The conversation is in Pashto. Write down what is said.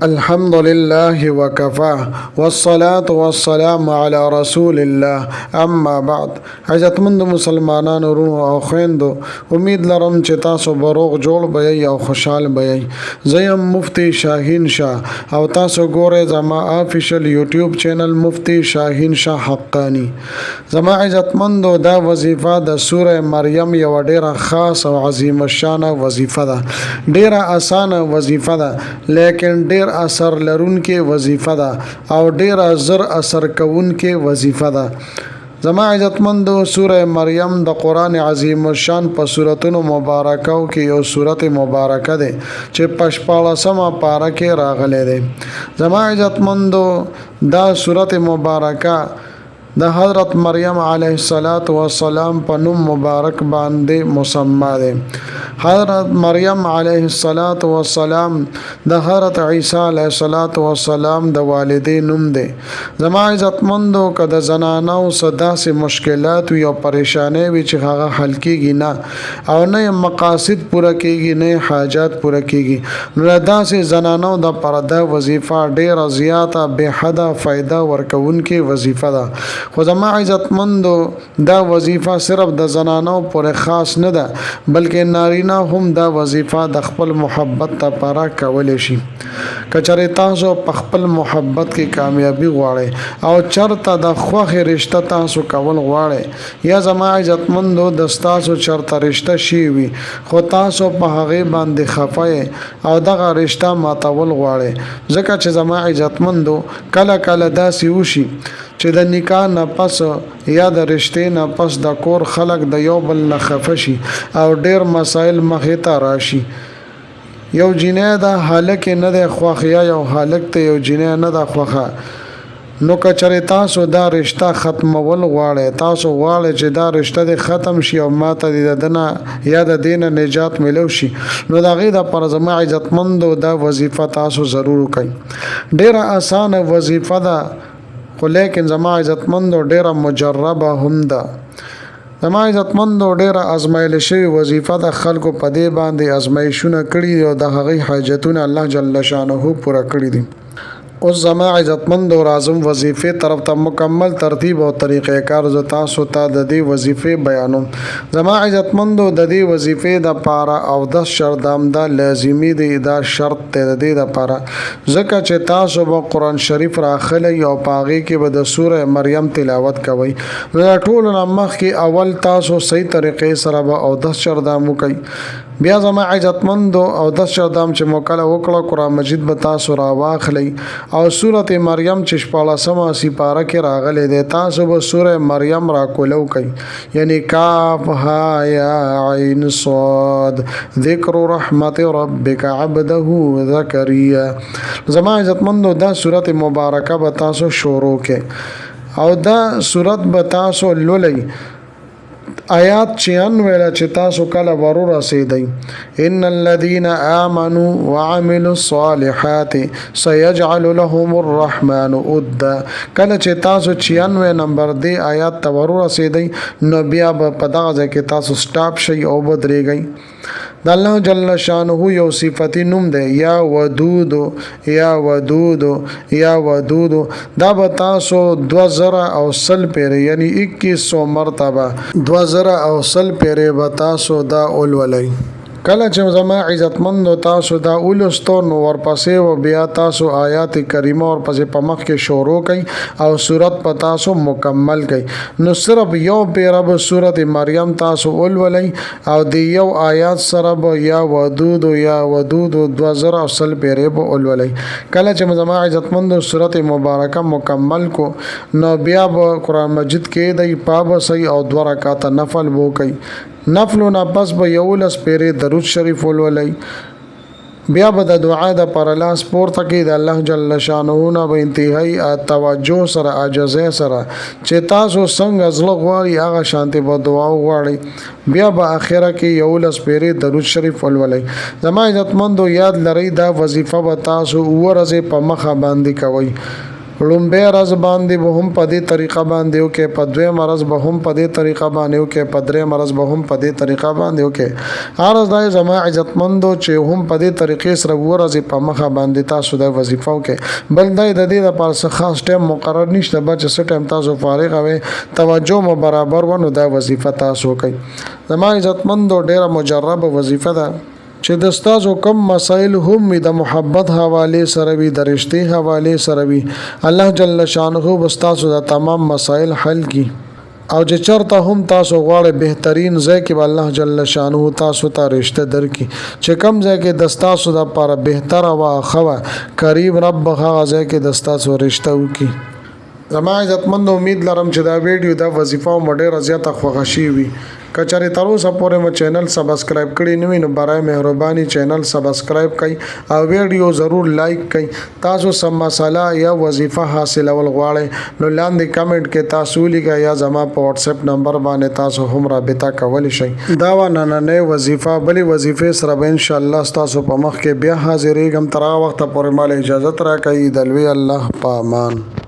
الحمد لله وكفى والصلاة والسلام على رسول الله اما بعد. عزتمند مسلمانان ورونو او خويندو، امید لرم چې تاسو بروغ جوړ بئ او خوشحال بئ. زیم مفتی شاهین شاه او تاسو ګورئ زما آفیشل یوټیوب چینل مفتی شاهین شاه حقانی. زما عزتمندو، دا وظیفه د سوره مریم یو ډیره خاص او عظیم الشان وظیفه ده. ډیره اسانه وظیفه ده لیکن ډیر اثر لرونکې وظیفه ده او ډیر زر اثر کوونکې وظیفه ده. زما عزتمندو، سوره مریم د قرآن عظیم الشان په سورتونو مبارکو کې یو سورت مبارکه ده چې په 14مه پاره کې راغلی دی. زما عزتمندو، دا سورت مبارکه د حضرت مریم علیه السلام په نوم مبارک باندې مسمى ده. حضرت مریم علیه السلام د حضرت عیسی علیه السلام د والدې نوم ده. زما عزتمندو، که د زنانو صدا سي مشکلات او پریشانې وي چې هغه حل کیږي نه او نه مقاصد پوره کیږي نه حاجات پوره کیږي، نو داسې زنانو د پرده وظیفه ډیره زیاته به حدا فائدہ ورکوونکې وظیفه ده. خو زما عزتمندو، دا وظیفه صرف د زنانو پورې خاص نه ده بلکې نارینه هم دا وظیفه د خپل محبت لپاره کولی شي. کچره تاسو په خپل محبت کې کامیابی غواړئ او چرته د خوښ رشتہ تاسو کول غواړئ، یا زما عزتمندو د تاسو چرته رشتہ شي وي خو تاسو په هغه باندې خفای او دغه رشتہ ماتول غواړئ، ځکه چې زما عزتمندو کله کله داسې وشي چې د نکاح نه پس یا د رشتې نه پس د کور خلق د یو بل نه خفه شي او ډیر مسائل مخې ته راشي. یو جنې د حالک نه د خوښ یا یو حالک ته یو جنې نه د خوښه، نو کچره تاسو دا رشتہ ختمول غواړئ، تاسو غواړئ چې دا رشتہ د ختم شي او ماته د دنه یا د دین نجات ملو شي، نو دا غي د پر زما عزتمندو دا وظیفه تاسو ضرور وکړئ. ډیره اسانه وظیفه ده خو لیکن زما عزتمندو ډیره مجربه هم ده. زما عزتمندو ډیره ازمایل شوی وظیفه د خلکو په دې باندې ازمایښونه کړي او د هغې حاجتونه الله جل شانه پوره کړي دي. اوس زما عزتمندو راځم وظیفه طرف ته. مکمل ترتیب او طریقې کار ز تاسو ته د دې وظیفه بیانوم. زما عزتمندو، د دې وظیفه د پاره او د شردام دا لازمی دی، دا شرط ته د دې د پاره ځکه چې تاسو به قرآن شریف راخلی او پاغي کې به د سوره مریم تلاوت کوئ. نو ټول مخ کې اول تاسو صحیح طریقې سره به او د شردام کوي. بیا زما عزتمندو او د شردام چې موکله وکړه قرآن مجید به تاسو را واخلی او سورت مریم چې 14مه سپاره کې راغلی دی، تاسو به سوره مریم را کولو کوي، یعنی کاف ها یا عین صاد ذکر رحمت ربک عبده زکریا. زما عزتمندو، دا سورت مبارکه به تاسو شروع کې او دا سورت به تاسو لولئ. آیات 96 چې تاسو کله ورور رسیدئ، ان الذين امنوا وعملوا الصالحات سيجعل لهم الرحمن ودا. کله چې تاسو 96 نمبر دی آیات ته ورور رسیدئ، نو بیا په دغه ځای کې تاسو سٹاپ شئ او بدرېږئ. د الله جل شانه یو صفتی نوم دی، یا ودود یا ودود یا ودود. دا به تاسو 2000 پیره یعنی 2100 مرتبه 2000 پیره به تاسو دا اولولئ. کله چې زما عزتمندو تاسو دا اولستو نو ورپسې و بیا تاسو آیات کریمه ورپسې په مخ کې شروع کړئ او سورت په تاسو مکمل کړئ. نو صرف یو پیره به سورت مریم تاسو اولولئ او د یو آیات سره به یا ودود یا ودود 2000 پیره به اولولئ. کله چې زما عزتمندو سورت مبارکه مکمل کو، نو بیا به قرآن مجید کې د پابسي او 2 رکعات نفل وو کوي. نفل نه پس به 11 پیره درود شریف ولولئ. بیا به د دعا د پر لاس پورته کې د الله جل شانه نه به انتهایی توجه سره عاجزه سره چې تاسو څنګه زړه غواړي هغه شانتي به دعا وغواړئ. بیا به اخره کې 11 پیره درود شریف ولولئ. زما عزتمندو، یاد لرئ دا وظیفه به تاسو ورځې په مخه باندې کوئ لومبه ورځ باندې به هم په دې طریقه باندې وکې په دویمه ورځ به هم په دې طریقه باندې وکې په درېیمه ورځ به هم په دې طریقه باندې وکې هر ورځ دا زما عزتمندو چې هم په دې طریقې سره ورځې په مخه باندې تاسو د وظیفه وکې بل دا د دې لپاره څه خاص ټایم مقرر نشته بچ څه ټایم تاسو فارغ وي توجه مو برابر ونه دا وظیفه تاسو کوي زما عزتمندو ډیره مجربه وظیفه ده چې د ستاسو کم مسائل هم د محبت حواله سره وي د رښتې حواله سره وي الله جل شانه بستاسو د تمام مسائل حل کی او چې چرته هم تاسو غواړئ بهترین ځای کې الله جل شانه تاسو ته رښتې درکړي چې کم ځای کې د ستاسو د لپاره بهتر او خو قریب رب هغه ځای کې د ستاسو رښتې وکړي زما عزتمند امید لرم چې دا ویډیو دا وظیفه او ډېره زیاته خوښه شي وي کچاري تر اوسه پورې مو چینل سبسکرایب کړی نه وي نو برای مهرباني چینل سبسکرایب کړئ او ویډیو ضرور لایک کړئ تاسو سم مسله یا وظیفه حاصلول غواړئ نو لاندې کمنټ کې تاسو لیکئ یا زما په واتس اپ نمبر باندې تاسو هم رابطه کولی شئ دا و نننۍ وظیفه بلې وظیفې سره به ان شاء الله تاسو په مخ کې بیا حاضرېږم تر هغه وخته پورې مال اجازه راکړئ د لوی الله په امان